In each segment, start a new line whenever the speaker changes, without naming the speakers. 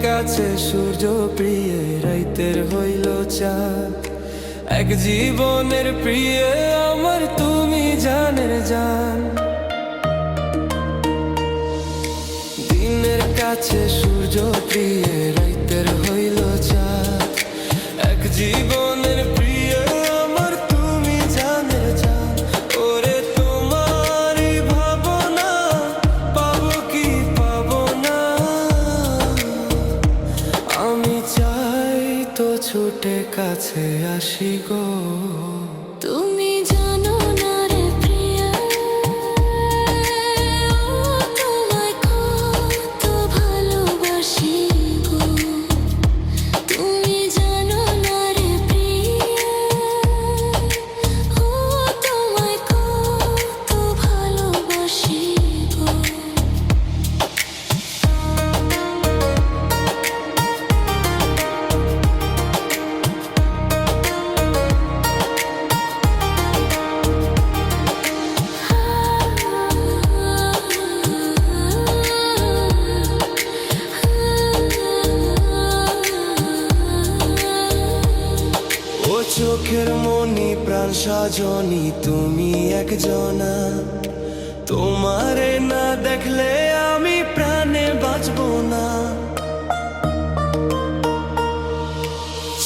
কাছে সূর্য প্রিয় রাইতের হইল চাঁদ, এক জীবনের প্রিয় আমার তুমি জানের জান। দিনের কাছে সূর্য প্রিয় রাইতের হইল চাঁদ, এক জীবনের প্রিয় আমার তুমি জানের জান। ওরে তোমারই ভাবনা পাবো কি পাবো না, আমি চাই তো ছুটে কাছে আসি গো।
তুমি জানো না রে প্রিয়া, তোমায় কত ভালোবাসি গো। তুমি জানো না রে প্রিয়া, তোমায় কত ভালোবাসি গো।
চোখের মনি প্রাণ সজনী তুমি একজনা, তোমারে না দেখলে আমি প্রাণে বাঁচবো না।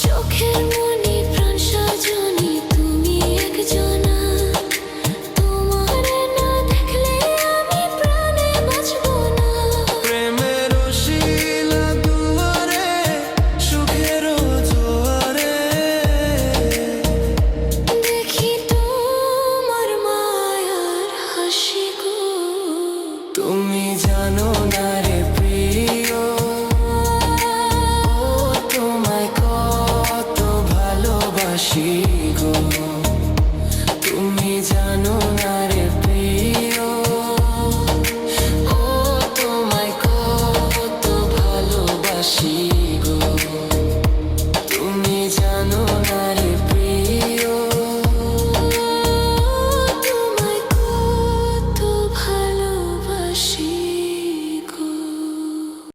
চোখের মনি প্রাণ সজনী তুমি একজনা, তোমারে না দেখলে আমি প্রাণে বাঁচবো না।
প্রেমের শিলা দুয়ারে সুখের জোয়ারে
দেখি তোমার মায়ার হাসি গো।
তুমি জানো না রে প্রিয়, তোমায় কত ভালোবাসি গো। তুমি জানো না